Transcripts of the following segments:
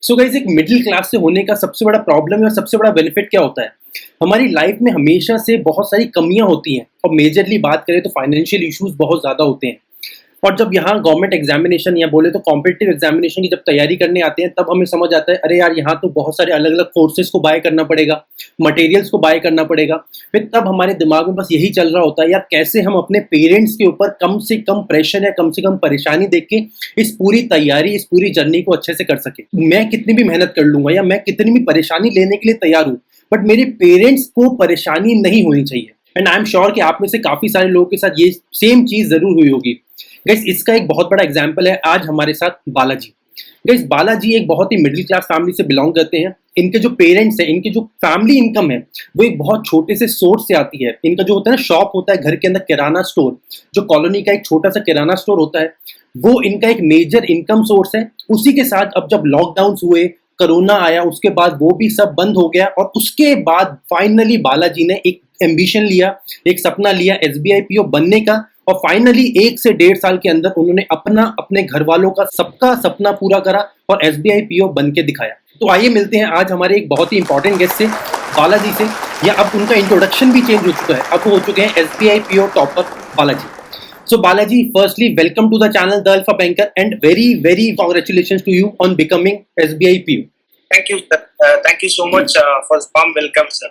So guys, एक middle class से होने का सबसे बड़ा प्रॉब्लम और सबसे बड़ा बेनिफिट क्या होता है? हमारी लाइफ में हमेशा से बहुत सारी कमियां होती हैं और मेजरली बात करें तो फाइनेंशियल इश्यूज बहुत ज़्यादा होते हैं। और जब यहाँ गवर्नमेंट एग्जामिनेशन या बोले तो कॉम्पिटिटिव एग्जामिनेशन की जब तैयारी करने आते हैं, तब हमें समझ आता है अरे यार, यहाँ तो बहुत सारे अलग अलग कोर्सेज को बाय करना पड़ेगा, मटेरियल्स को बाय करना पड़ेगा। फिर तब हमारे दिमाग में बस यही चल रहा होता है, यार कैसे हम अपने पेरेंट्स के ऊपर कम से कम प्रेशर या कम से कम परेशानी देख के इस पूरी तैयारी, इस पूरी जर्नी को अच्छे से कर सके। मैं कितनी भी मेहनत कर लूंगा या मैं कितनी भी परेशानी लेने के लिए तैयार हूँ, बट मेरे पेरेंट्स को परेशानी नहीं होनी चाहिए। एंड आई एम श्योर कि आप में से काफी सारे लोगों के साथ ये सेम चीज जरूर हुई होगी। गाइस, इसका एक बहुत बड़ा एग्जाम्पल है आज हमारे साथ बालाजी। गाइस, बालाजी एक बहुत ही मिडिल क्लास फैमिली से बिलोंग करते हैं। इनके जो पेरेंट्स हैं, इनकी जो फैमिली इनकम है वो एक बहुत छोटे से सोर्स से आती है। इनका जो होता है ना, शॉप होता है घर के अंदर, किराना स्टोर, जो कॉलोनी का एक छोटा सा किराना स्टोर होता है, वो इनका एक मेजर इनकम सोर्स है। उसी के साथ अब जब लॉकडाउन हुए, कोरोना आया, उसके बाद वो भी सब बंद हो गया और उसके बाद फाइनली बालाजी ने एक एम्बिशन लिया, एक सपना लिया एसबीआई पीओ बनने का। और फाइनली 1 से 1.5 साल के अंदर उन्होंने अपने घर वालों का सबका सपना पूरा करा और एसबीआई पीओ बन के दिखाया। तो आइए मिलते हैं आज हमारे एक बहुत ही इंपॉर्टेंट गेस्ट से, बालाजी से। या अब उनका इंट्रोडक्शन भी चेंज हो चुका है, अब हो चुके हैं SBI PO topper Balaji. So Balaji, firstly, welcome to the channel, The Alpha Banker, and very congratulations to you on becoming SBI PO. Thank you, sir. Thank you so much for the warm welcome, sir.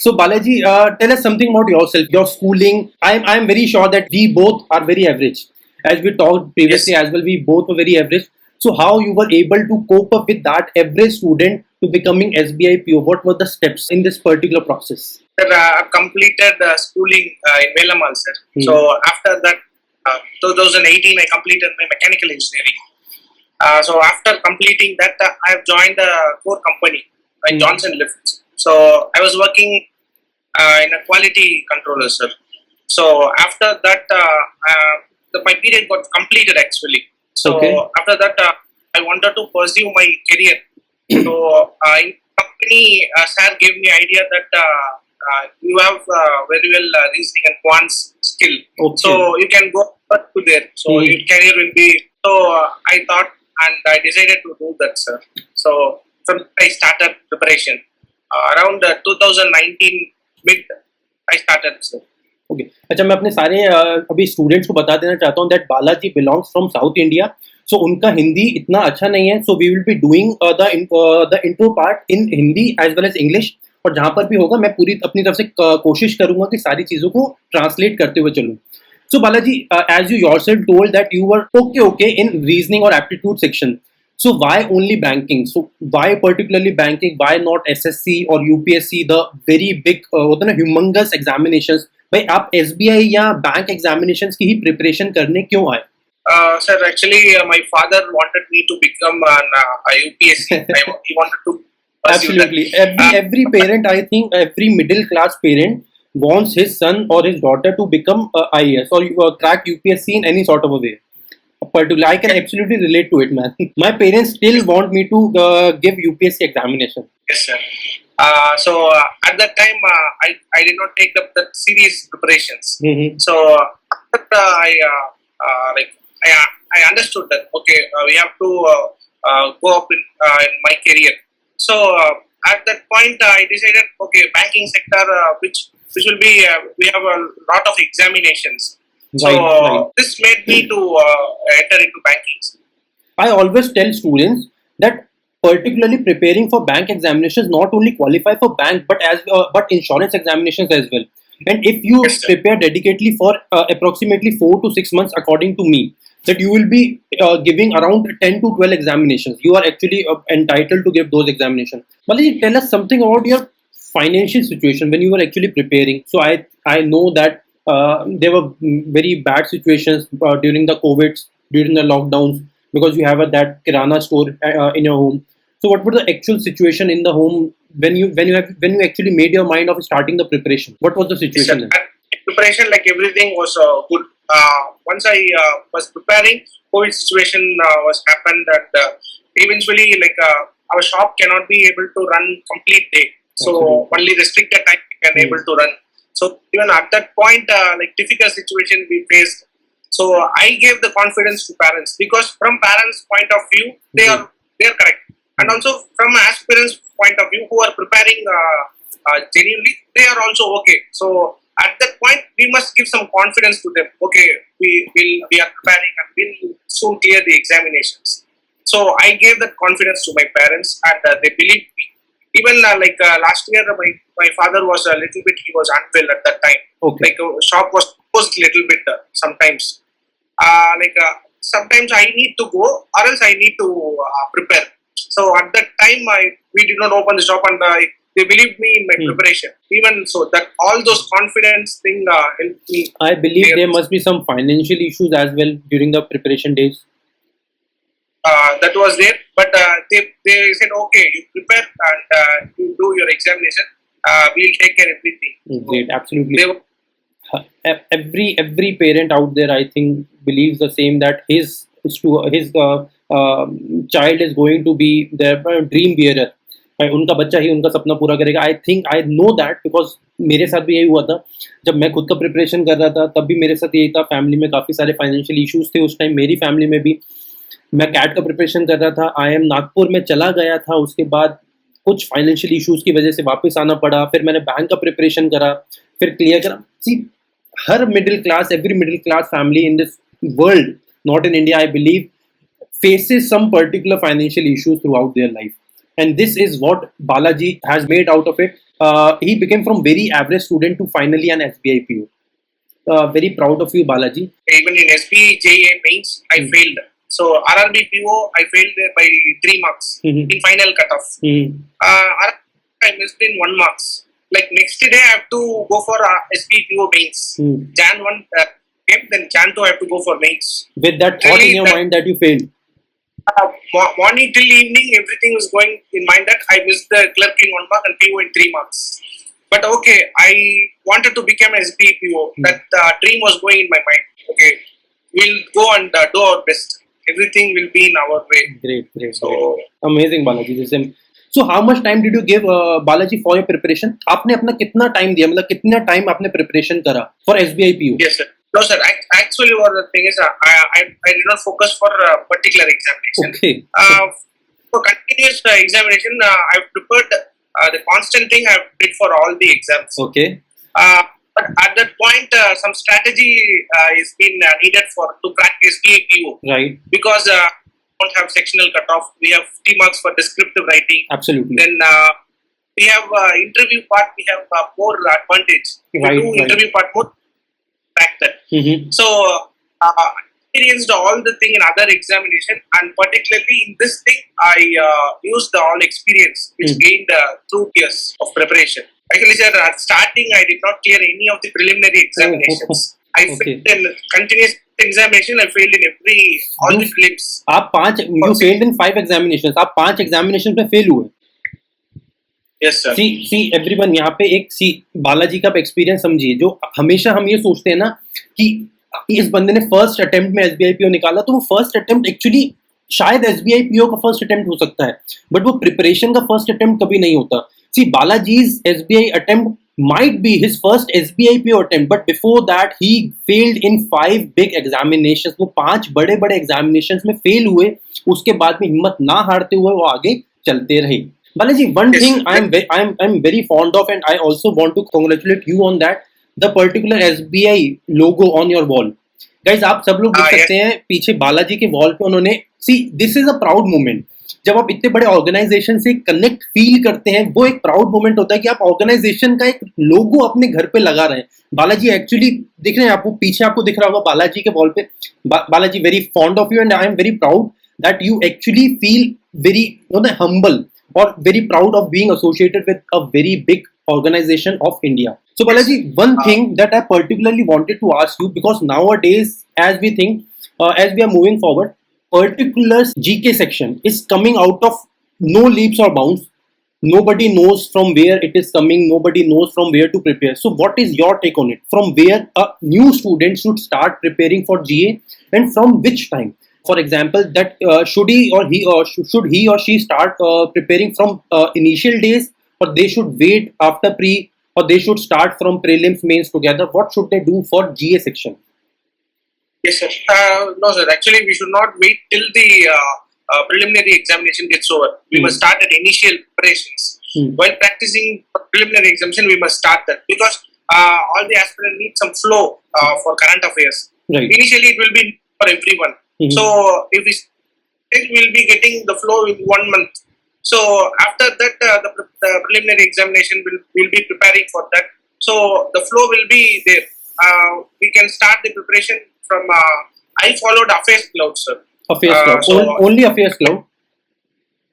So Balaji, tell us something about yourself, your schooling. I am very sure that we both are very average. As we talked previously as well, we both were very average. So how you were able to cope up with that average student to becoming SBI PO? What were the steps in this particular process? Sir, I've completed schooling in Velamal, sir. So after that, 2018, I completed my mechanical engineering. So after completing that, I've joined a core company, Johnson Lifts. So I was working in a quality controller, sir. So after that, my period got completed actually. So after that, I wanted to pursue my career. So in company, sir gave me idea that you have very well reasoning and quants skill. So you can go to there. So your career will be. So I thought and I decided to do that, sir. So I started preparation. Around 2019 mid, I started, sir. Okay. अच्छा, मैं अपने सारे अभी students को बता देना चाहता हूँ that Balaji belongs from South India. So उनका हिंदी इतना अच्छा नहीं है. So we will be doing the intro part in Hindi as well as English. और जहाँ पर भी होगा मैं पूरी अपनी तरफ से कोशिश करूँगा कि सारी चीज़ों को ट्रांसलेट करते हुए चलूँ. So Balaji, as you yourself told that you were okay in reasoning or aptitude section. So why only banking? So why particularly banking? Why not SSC or UPSC, the very big होता है ना humongous examinations? भाई आप SBI या bank examinations की ही preparation करने क्यों आए? Sir, actually my father wanted me to become a UPSC. He wanted to absolutely every parent, I think every middle class parent wants his son or his daughter to become IAS or crack UPSC in any sort of a way. Particularly, I can absolutely relate to it, man. My parents still want me to give UPSC examination. Yes, sir. So at that time, I did not take up the serious preparations. So after I understood that okay, we have to go up in my career. So at that point, I decided okay, banking sector, which will be we have a lot of examinations. So this made me to enter into banking. I always tell students that particularly preparing for bank examinations not only qualify for bank but insurance examinations as well. And if you prepare dedicatedly for approximately 4 to 6 months, according to me, that you will be giving around 10 to 12 examinations. You are actually entitled to give those examinations. Balaji, tell us something about your financial situation when you were actually preparing. So I know that there were very bad situations during the COVID, during the lockdowns, because you have that kirana store in your home. So what was the actual situation in the home when you actually made your mind of starting the preparation? What was the situation? Preparation, like everything was good. Once I was preparing, COVID situation was happened, and eventually like our shop cannot be able to run complete day. So only restricted time we can able to run. So even at that point, like difficult situation we faced. So I gave the confidence to parents because from parents' point of view, they are correct. And also from aspirants' point of view, who are preparing genuinely, they are also okay. So at that point, we must give some confidence to them. Okay, we are preparing and we'll soon clear the examinations. So I gave that confidence to my parents, and they believed me. Even last year, my father was a little bit, he was unwell at that time. Okay. Like shop was closed a little bit sometimes. Sometimes I need to go, or else I need to prepare. So at that time, we did not open the shop, and they believed me in my preparation. Even so, that all those confidence thing helped me. I believe there must be some financial issues as well during the preparation days. That was there, but they said, okay, you prepare and you do your examination. We'll take care of everything. Great, absolutely. Every parent out there, I think, believes the same, that his child is going to be their dream bearer. उनका बच्चा ही उनका सपना पूरा करेगा. I know that because मेरे साथ भी यही हुआ था. जब मैं खुद का प्रिपरेशन कर रहा था तब भी मेरे साथ यही था. फैमिली में काफ़ी सारे फाइनेंशियल इश्यूज थे उस टाइम, मेरी फैमिली में भी. मैं कैट का प्रिपरेशन कर रहा था, IIM नागपुर में चला गया था, उसके बाद कुछ फाइनेंशियल इश्यूज की वजह से वापस आना पड़ा. फिर मैंने बैंक का प्रिपरेशन करा, फिर क्लियर करा. सी, हर middle class, every middle class family in this world, not in India, I believe, faces some particular financial issues throughout their life. And this is what Balaji has made out of it. He became from very average student to finally an SBI PO. Very proud of you, Balaji. Even in SBI JA mains, I failed. So RRB PO, I failed by 3 marks in final cutoff. I missed in 1 marks. Like next day, I have to go for SBI PO mains. Jan 1 came, then Jan 2 I have to go for mains. With that thought in your mind that you failed? Morning till evening, everything was going in mind that I missed the clerk in 1 mark and PO in 3 marks. But okay, I wanted to become SBI PO. That dream was going in my mind. Okay, we'll go and do our best. Everything will be in our way. Great. So amazing, Balaji. So how much time did you give, Balaji, for your preparation? आपने अपना कितना time दिया, मतलब कितना time आपने preparation करा for SBI PO? Yes, sir. No, sir. Actually, what the thing is, I did not focus for a particular examination. Okay. For continuous examination, I've prepared the constant thing I've did for all the exams. Okay. But at that point, some strategy is been needed to crack SBI PO. Right. Because we don't have sectional cutoff. We have 50 marks for descriptive writing. Absolutely. Then we have interview part. We have more advantage. Right. Interview part more. That. So experienced all the thing in other examination, and particularly in this thing I used all experience which gained through years of preparation. Actually, sir, at starting I did not clear any of the preliminary examinations. I failed in continuous examination. I failed in all the prelims. You failed in 5 examinations. आप 5 examinations में fail हुए. Yes, sir. See everyone, यहाँ पे एक बालाजी का experience समझिए. जो हमेशा हम ये सोचते हैं ना कि इस बंदे ने फर्स्ट अटेम्प्ट में SBI PO निकाला, तो वो फर्स्ट अटेम्प्ट एक्चुअली शायद SBI PO का फर्स्ट अटेम्प्ट हो सकता है, बट वो प्रिपरेशन का फर्स्ट अटेम्प्ट कभी नहीं होता. सी, बालाजी's SBI attempt might be his first SBI PO attempt, but before that he failed in 5 big examinations. वो 5 बड़े examinations में फेल हुए, उसके बाद में हिम्मत ना हारते हुए वो आगे चलते रहे. Balaji, one thing I'm very fond of, and I also want to congratulate you on that, the particular SBI logo on your wall. Guys, आप सब लोग देख सकते हैं पीछे बालाजी के वॉल पे उन्होंने, see, this is a proud moment. जब आप इतने बड़े ऑर्गेनाइजेशन से कनेक्ट फील करते हैं, वो एक प्राउड मोमेंट होता है कि आप ऑर्गेनाइजेशन का एक लोगो अपने घर पे लगा रहे हैं. बालाजी एक्चुअली दिख रहे हैं आपको, पीछे आपको दिख रहा होगा बालाजी के वॉल पे. Balaji, very fond of you, and I am very proud that you actually feel very humble or very proud of being associated with a very big organization of India. So Balaji, one thing that I particularly wanted to ask you, because nowadays as we think, as we are moving forward, particular GK section is coming out of no leaps or bounds. Nobody knows from where it is coming, nobody knows from where to prepare. So what is your take on it? From where a new student should start preparing for GA, and from which time? For example, that should he or she start preparing from initial days, or they should wait after pre, or they should start from prelims, mains together? What should they do for GA section? Yes, sir. No, sir. Actually, we should not wait till the preliminary examination gets over, we must start at initial preparations. While practicing preliminary examination, we must start that, because all the aspirants need some flow for current affairs. Right. Initially, it will be for everyone. So if we will be getting the flow in 1 month. So after that, the preliminary examination will be preparing for that. So the flow will be there. We can start the preparation from. I followed Affairs Cloud, sir. Affairs Cloud. Only Affairs Cloud.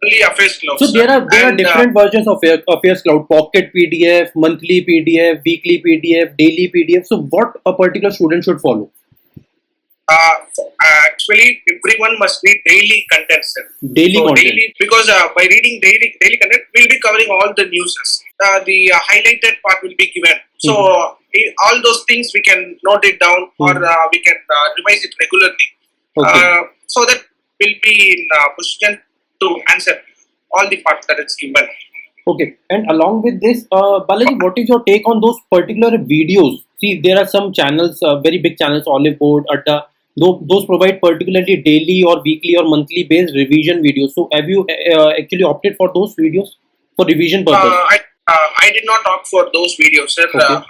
Only Affairs Cloud. So there are different versions of Affairs Cloud: Pocket PDF, monthly PDF, weekly PDF, daily PDF. So what a particular student should follow? Actually, everyone must read daily content, sir. Daily content. Because by reading daily content, we'll be covering all the news. The highlighted part will be given. So all those things we can note it down, or we can revise it regularly. Okay. So that will be in position to answer all the parts that it's given. Okay. And along with this, Balaji, what is your take on those particular videos? See, there are some channels, very big channels, Olive Board, Atta. Those provide particularly daily or weekly or monthly based revision videos. So have you actually opted for those videos for revision purpose? I did not opt for those videos, sir. Okay.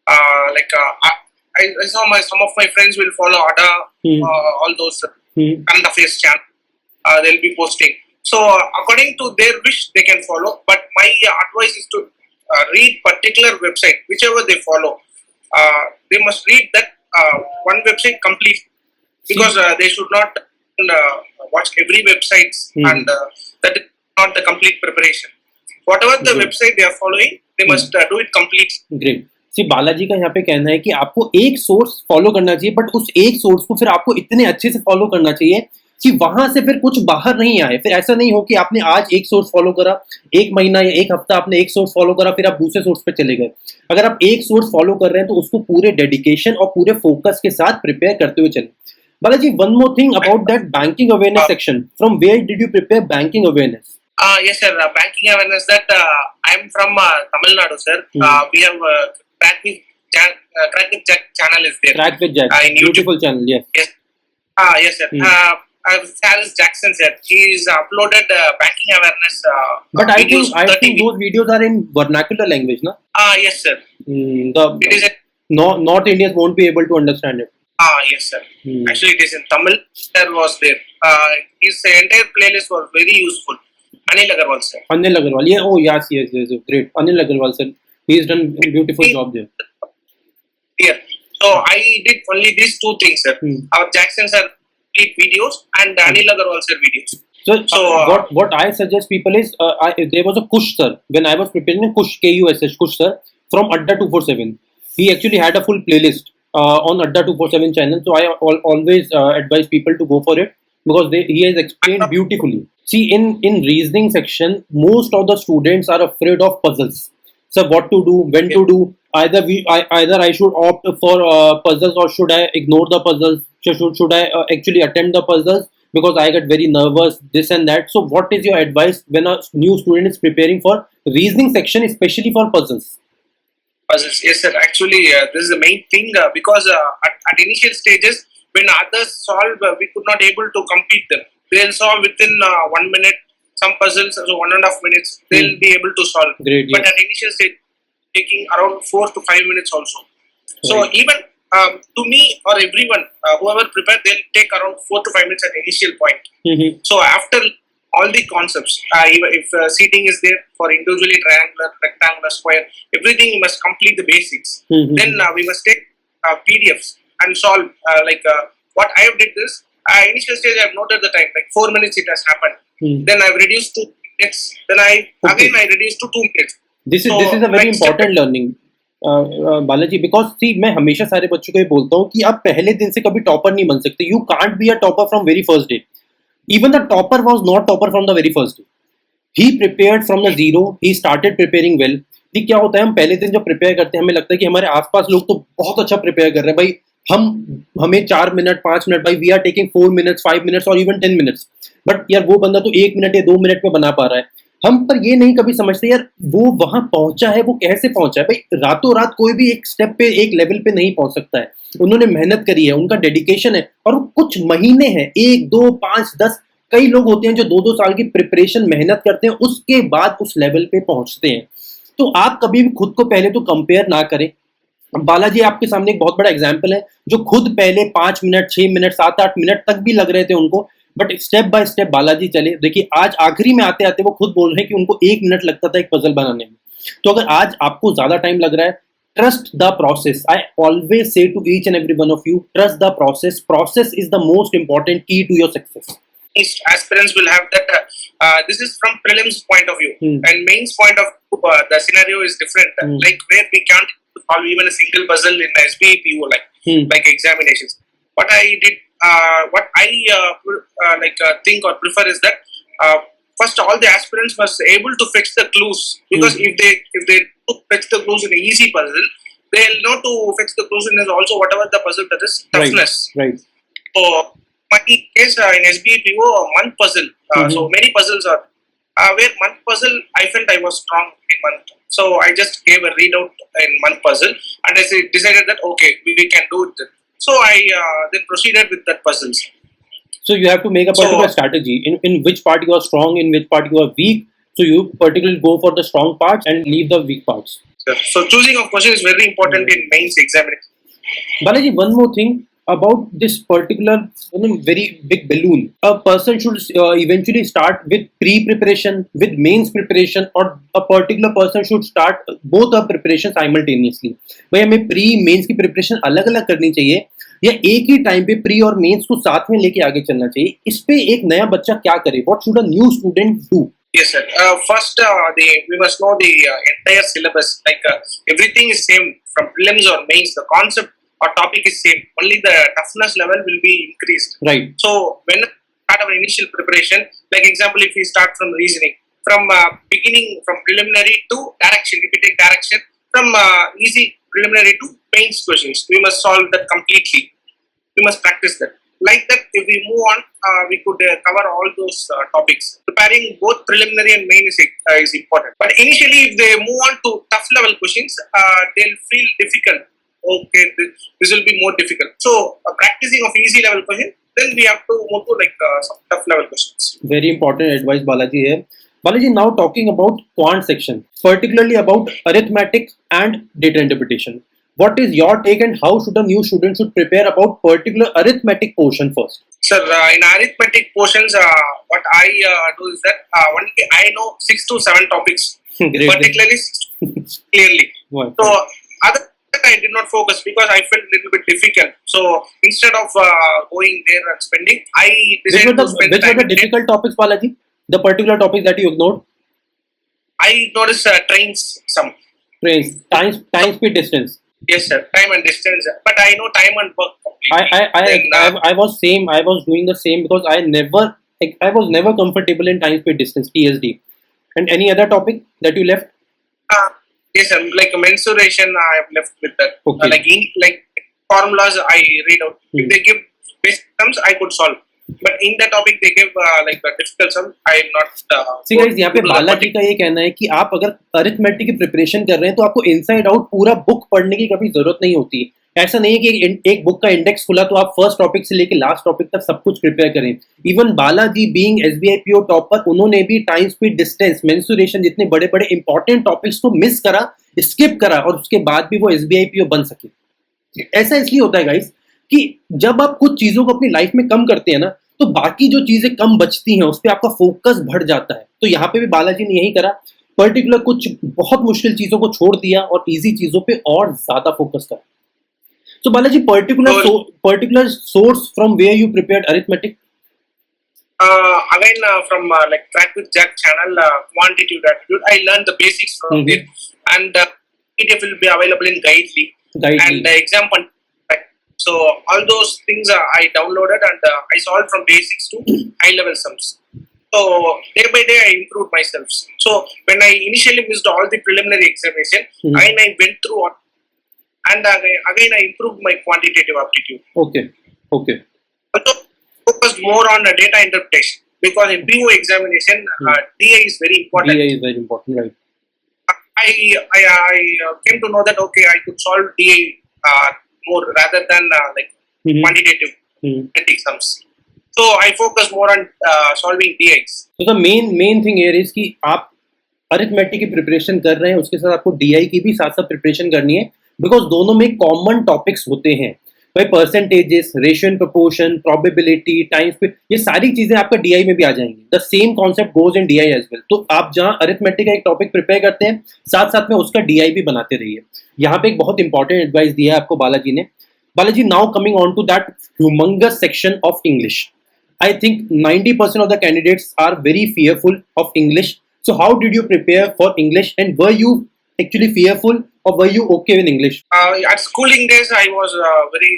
I saw some of my friends will follow ADA, all those current affairs channel. They'll be posting. So according to their wish, they can follow. But my advice is to read particular website, whichever they follow. They must read that one website complete, because they should not watch every website, and that is not the complete preparation. Whatever the website they are following, they must do it complete. Great. सी बालाजी का यहाँ पे कहना है कि आपको एक source follow करना चाहिए, बट उस एक सोर्स को फिर आपको इतने अच्छे से फॉलो करना चाहिए कि वहां से फिर कुछ बाहर नहीं आए. फिर ऐसा नहीं हो कि आपने आज एक सोर्स फॉलो करा, एक महीना या एक हफ्ता आपने एक सोर्स फॉलो करा, फिर आप दूसरे सोर्स पे चले गए. अगर आप एक सोर्स फॉलो कर रहे हैं तो उसको पूरे डेडिकेशन और पूरे फोकस के साथ प्रिपेयर करते हुए चलें. Balaji, one more thing about that banking awareness section. From where did you prepare banking awareness? Yes, sir. Banking awareness. That I am from Tamil Nadu, sir. We have Crack with Jack channel is there. Crack with Jack. Beautiful channel. Yes. Yes. Yes, sir. Charles Jackson, sir. He's uploaded banking awareness. But I think those videos are in vernacular language, no? Yes, sir. It is. North Indians won't be able to understand it. Yes, sir. Actually, it is in Tamil. There was there. His entire playlist was very useful. Anil Agarwal, sir. Anil Agarwal. Yeah. Oh, yes. Great. Anil Agarwal, sir. He's done a beautiful job there. Yeah. So I did only these two things, sir. Our Jackson sir videos and Anil Agarwal sir videos. So what I suggest people is, there was a Kush sir when I was preparing a Kush KUSH Kush sir from Adda 247. He actually had a full playlist on Adda 247 channel. So I always advise people to go for it, because he has explained beautifully. See, in reasoning section, most of the students are afraid of puzzles. So what to do, when to do? Either I should opt for puzzles, or should I ignore the puzzles? Should I actually attempt the puzzles because I get very nervous, this and that. So what is your advice when a new student is preparing for reasoning section, especially for puzzles? Puzzles, yes, sir. Actually, this is the main thing, because at initial stages, when others solve, we could not able to complete them. They'll solve within 1 minute. Some puzzles, so 1.5 minutes, they'll be able to solve. Great, but at initial stage, taking around 4 to 5 minutes also. So even to me or everyone, whoever prepared, they'll take around 4 to 5 minutes at initial point. So after all the concepts, if seating is there for individually triangular, rectangular, square, everything you must complete the basics. Then we must take PDFs and solve. What I have did this, initial stage I have noted the time, like 4 minutes it has happened. Then I've reduced to 2 minutes. Then I reduced to 2 minutes. This is a very important learning, Balaji, because see, मैं हमेशा सारे बच्चों को ये बोलता हूँ कि आप पहले दिन से कभी टॉपर नहीं बन सकते. You can't be a topper from very first day. Even the topper was not topper from the very first day. He prepared from the zero. He started preparing well. ठीक, क्या होता है, हम पहले दिन जब प्रिपेयर करते हैं हमें लगता है कि हमारे आसपास लोग तो बहुत अच्छा प्रिपेयर कर रहे हैं भाई, हमें 4 मिनट 5 मिनट भाई, we are taking 4 minutes 5 minutes और इवन 10 मिनट्स. बट यार वो बंदा तो 1 मिनट या 2 मिनट में बना पा रहा है. हम पर ये नहीं कभी समझते यार वो वहां पहुंचा है, वो कैसे पहुंचा है. भाई रातों रात कोई भी एक स्टेप पे, एक लेवल पे नहीं पहुंच सकता है. उन्होंने मेहनत करी है, उनका डेडिकेशन है, और कुछ महीने हैं, 1 2 5 10 कई लोग होते हैं जो 2-2 साल की प्रिपरेशन मेहनत करते हैं, उसके बाद उस लेवल पे पहुंचते हैं। तो आप कभी भी खुद को पहले तो कंपेयर ना करें। बालाजी आपके सामने एक बहुत बड़ा एग्जाम्पल है, जो खुद पहले 5 मिनट, 6 मिनट, 7-8 मिनट तक भी लग रहे थे उनको, but step by step Balaji चले। देखिए आज आखिरी में आते आते वो खुद बोल रहे हैं कि उनको 1 मिनट लगता था एक पजल बनाने में। तो अगर आज आपको ज्यादा टाइम लग रहा है, trust the process. I always say to each and every one of you, trust the process. Process is the most important key to your success. Aspirants will have that. This is from prelims point of view, and mains point of view, the scenario is different. Like where we can't solve even a single puzzle in the SBI PO, like examinations. What I did, what I think or prefer is that first all the aspirants must able to fetch the clues, because if they fetch the clues in an easy puzzle, they'll know to fetch the clues in also whatever the puzzle that is toughness. Right. So my case in SBI PO month puzzle. So many puzzles are where month puzzle I felt I was strong in month. So I just gave a readout in month puzzle, and I decided that okay, we can do it. So I then proceeded with that puzzles. So you have to make a particular strategy in which part you are strong, in which part you are weak. So you particularly go for the strong parts and leave the weak parts. So choosing of question is very important in mains examination. Balaji, one more thing about this particular very big balloon. A person should eventually start with pre-preparation, with mains preparation, or a particular person should start both the preparation simultaneously. भाई हमें pre mains की preparation अलग अलग करनी चाहिए, या एक ही time पे प्री और मेंस को साथ में लेके आगे चलना चाहिए? इस पे एक नया बच्चा क्या करे? What should a new student do? Yes, sir. First, we must know the entire syllabus. Like everything is same from prelims or mains. The concept or topic is same. Only the toughness level will be increased. Right. So when we start our initial preparation, like example, if we start from reasoning, from beginning from preliminary to direction, if we take direction from easy preliminary to mains questions, we must solve that completely. We must practice that. Like that, if we move on, we could cover all those topics. Preparing both preliminary and main is important. But initially, if they move on to tough level questions, they'll feel difficult. Okay, this will be more difficult. So, practicing of easy level questions, then we have to move to some tough level questions. Very important advice, Balaji here. Balaji, now talking about quant section, particularly about arithmetic and data interpretation. What is your take, and how should a new student should prepare about particular arithmetic portion first? Sir, in arithmetic portions, what I do is that I know 6 to 7 topics, particularly clearly. Wow. So other that I did not focus because I felt a little bit difficult. So instead of going there and spending, I decided to spend which were the difficult topics, Balaji? The particular topics that you ignored? I noticed trains, some. Trains, time, speed, distance. Yes, sir. Time and distance. But I know time and work completely. I was same. I was doing the same because I was never comfortable in time, speed, distance, TSD. And any other topic that you left? Yes, sir. Like mensuration, I have left with that. Okay. Like formulas, I read out. If they give basic terms, I could solve. But in that topic, they give like the difficult sum. I am not. See guys, यहाँ पे बालाजी का ये कहना है कि आप अगर arithmetic की प्रिपरेशन कर रहे हैं तो आपको इनसाइड आउट पूरा बुक पढ़ने की कभी जरूरत नहीं होती। ऐसा नहीं है कि एक बुक का इंडेक्स खुला तो आप फर्स्ट टॉपिक से लेके लास्ट टॉपिक तक सब कुछ प्रिपेयर करें। Even Balaji being SBI PO topper, उन्होंने भी टाइम, स्पीड, डिस्टेंस, मेंसुरेशन जितने बड़े बड़े इंपॉर्टेंट टॉपिक्स को मिस करा, स्किप करा, और उसके बाद भी वो SBI PO बन सके। ऐसा इसलिए होता है गाइस कि जब आप कुछ चीजों को अपनी लाइफ में कम करते हैं ना, तो बाकी जो चीजें कम बचती हैं उस पर आपका फोकस बढ़ जाता है। तो यहाँ पे भी बालाजी ने यही करा, पर्टिकुलर कुछ बहुत मुश्किल चीजों को छोड़ दिया और इजी चीजों पे और ज्यादा फोकस करा। So Balaji, particular source from where you prepared arithmetic? Again, from like Track with Jack channel, quantitative aptitude, I learned the basics from there, and PDF will be available in Guidely. And exam. So all those things I downloaded and I solved from basics to high level sums. So day by day I improved myself. So when I initially missed all the preliminary examination, I went through all, and again I improved my quantitative aptitude. Okay. But focused more on the data interpretation, because in PO examination, DA is very important. DA is very important, right? I came to know that okay, I could solve DA more rather than quantitative sums. So I focus more on solving DIs. So the main thing here is कि आप arithmetic की preparation कर रहे हैं, उसके साथ आपको DI की भी साथ साथ प्रिपरेशन करनी है, बिकॉज दोनों में कॉमन टॉपिक्स होते हैं भाई, percentages, ratio and proportion, probability, time speed, ये सारी चीजें आपका DI में भी आ जाएंगी. The same concept goes in DI as well. तो आप जहां अरिथमेटिक का एक टॉपिक प्रिपेयर करते हैं, साथ साथ में उसका DI भी बनाते रहिए. यहाँ पे एक बहुत इंपॉर्टेंट एडवाइस दिया है आपको बालाजी ने. Balaji, now coming on to that humongous section of English. I think 90% of the candidates are very fearful of English. So how did you prepare for English, and were you actually fearful or were you okay with English? At schooling days, I was very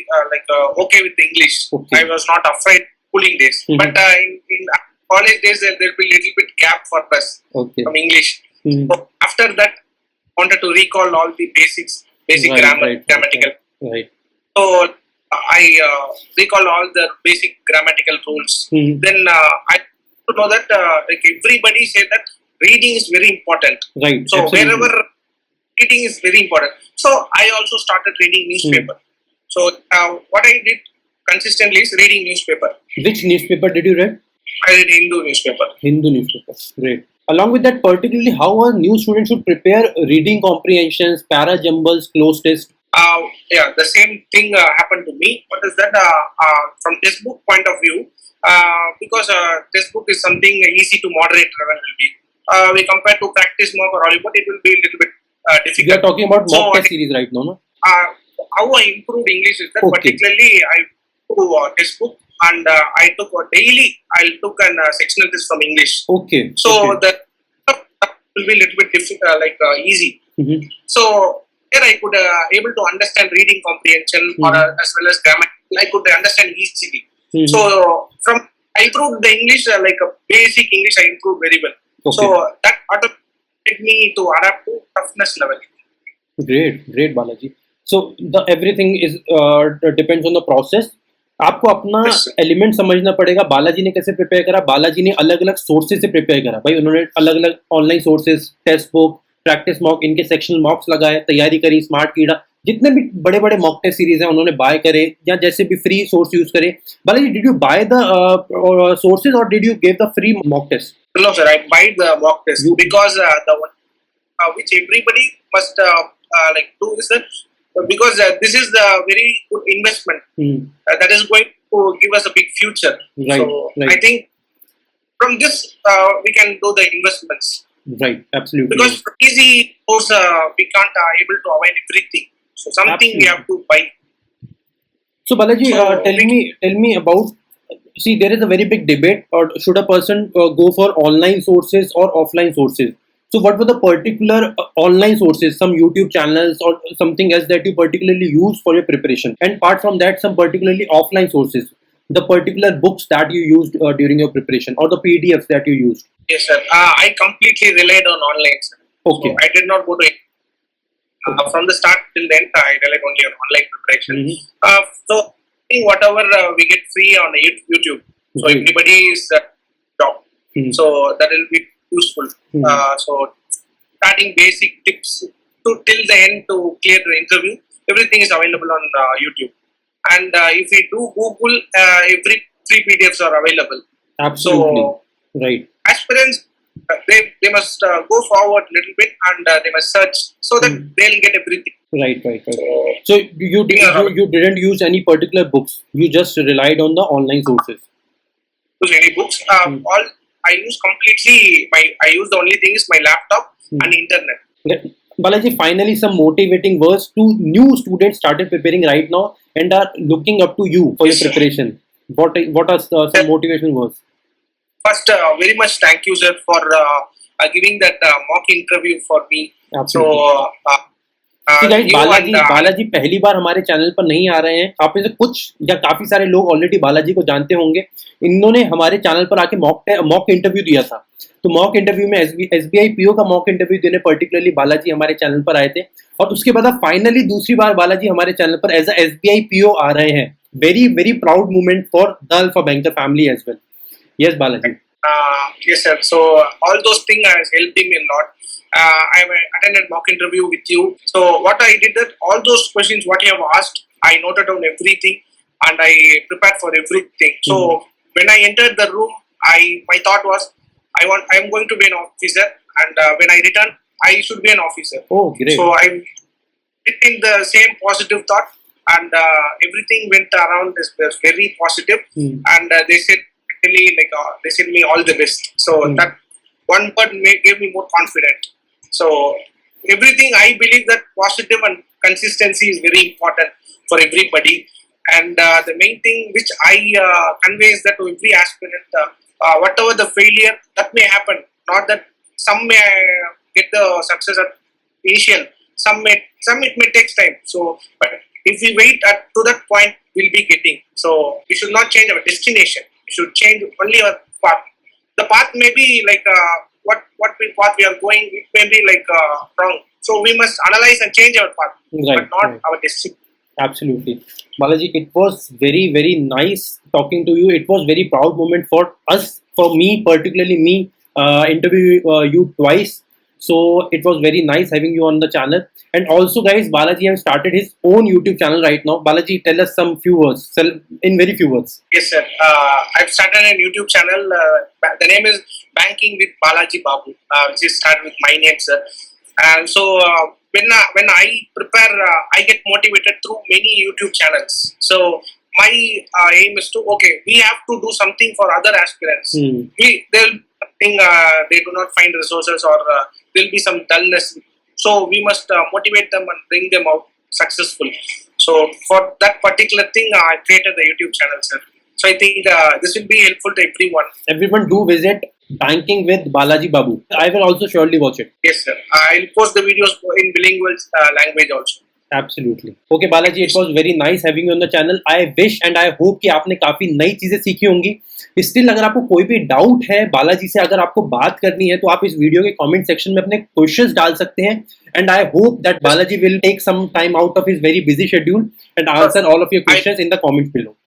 okay with English. Okay. I was not afraid schooling days. But in college days, there will be a little bit gap for us from English. So after that, I wanted to recall all the basic grammatical. Right. So I recall all the basic grammatical rules. Then I to know that everybody said that reading is very important. Right. So Absolutely. wherever reading is very important. So I also started reading newspaper. So what I did consistently is reading newspaper. Which newspaper did you read? I read Hindu newspaper. Hindu newspaper. Great. Along with that, particularly how a new student should prepare reading comprehensions, para jumbles, close test. The same thing happened to me. What is that? From textbook point of view, because textbook is something easy to moderate level will be. We compare to practice mock or Hollywood, it will be a little bit difficult. You are talking about mock test series right now, no? How I improved English is that particularly I took textbook and I took daily. I took a sectional test from English. Okay. So the will be a little bit difficult, easy. So here I could able to understand reading comprehension or as well as grammar. I could understand easily. So from I improved the English basic English. I improved very well. Okay. So that made me to adapt to toughness level. Great Balaji. So the everything is depends on the process. आपको अपना element समझना पड़ेगा. बालाजी ने कैसे prepare करा? बालाजी ने अलग अलग सोर्सेज से प्रिपेयर करा भाई. उन्होंने अलग अलग online sources, text book, practice mock, इनके सेक्शनल मॉक्स लगाए, तैयारी करी, स्मार्ट कीड़ा, जितने भी बड़े बड़े मॉक टेस्ट सीरीज हैं उन्होंने बाय करे या जैसे भी फ्री सोर्स यूज करे. Balaji, did you buy the sources और did you give the free mock test? No sir, I buy the mock test because the one which everybody must do is that because this is the very good investment that is going to give us a big future. Right, so right. I think from this we can do the investments. Right, absolutely. Because easy course we can't able to avoid everything. So something Absolutely. we have to buy. So Balaji, tell me about. See, there is a very big debate. Or should a person go for online sources or offline sources? So, what were the particular online sources? Some YouTube channels or something else that you particularly use for your preparation? And apart from that, some particularly offline sources, the particular books that you used during your preparation, or the PDFs that you used. Yes, sir. I completely relied on online, sir. Okay. So I did not go to from the start till the end. I relied only on online preparation. So whatever we get free on YouTube, so everybody is job. So that will be useful. So starting basic tips to till the end to clear the interview, everything is available on YouTube. And if we do Google, every free PDFs are available. Absolutely. So, right. Aspirants, they must go forward a little bit and they must search so that they'll get everything. Right. So you didn't use any particular books. You just relied on the online sources. Use any books? All I use completely. I use the only thing is my laptop and internet. Okay. Balaji, finally some motivating words to new students started preparing right now and are looking up to you for your preparation. What are some motivation words? First, very much thank you, sir, for giving that mock interview for me. Absolutely. So. Balaji पहली बार हमारे channel पर नहीं आ रहे हैं. आप में से कुछ या काफी सारे लोग ऑलरेडी बालाजी को जानते होंगे. इन्होंने हमारे चैनल पर आके मॉक इंटरव्यू दिया था. तो मॉक इंटरव्यू में SBI PO का मॉक इंटरव्यू देने पर्टिकुलरली बालाजी हमारे चैनल पर आए थे. और उसके बाद फाइनली दूसरी बार बालाजी हमारे चैनल पर एज अ SBI PO आ रहे हैं. Very very proud moment for the alpha banker family as well. Yes Balaji. Yes, sir. So all those things has helped me a lot. I attended mock interview with you. So what I did that all those questions what you have asked, I noted down everything and I prepared for everything. So when I entered the room, my thought was, I'm going to be an officer, and when I return, I should be an officer. Oh, great. So I in the same positive thought, and everything went around this was very positive, and they said really they said me all the best. So that one word gave me more confident. So everything, I believe that positive and consistency is very important for everybody. And the main thing which I convey is that to every aspirant, whatever the failure that may happen, not that some may get the success at initial, some it may take time. So, but if we wait to that point, we'll be getting. So we should not change our destination. We should change only our path. The path may be like what path we are going. It may be like wrong. So we must analyze and change our path, but not our destiny. Absolutely. Balaji, it was very, very nice talking to you. It was very proud moment for us, for me, particularly me, interview you twice. So it was very nice having you on the channel. And also guys, Balaji has started his own YouTube channel right now. Balaji, tell us some few words, in very few words. Yes sir, I've started a YouTube channel. The name is Banking with Balaji Babu, which is started with my name, sir. And so when I prepare, I get motivated through many YouTube channels. So my aim is to, we have to do something for other aspirants. They'll think they do not find resources, or there'll be some dullness. So we must motivate them and bring them out successful. So for that particular thing, I created the YouTube channel, sir. So I think this will be helpful to everyone. Everyone do visit Banking with Balaji Babu. I will also surely watch it. Yes, sir. I'll post the videos in bilingual language also. Absolutely. Okay, Balaji, it was very nice having you on the channel. I wish and I hope कि आपने काफी नई चीजें सीखी होंगी. Still अगर आपको कोई भी डाउट है बालाजी से, अगर आपको बात करनी है, तो आप इस वीडियो के कमेंट सेक्शन में अपने क्वेश्चंस डाल सकते हैं. And I hope that Balaji will take some time out of his very busy schedule and answer all of your questions in the comments below.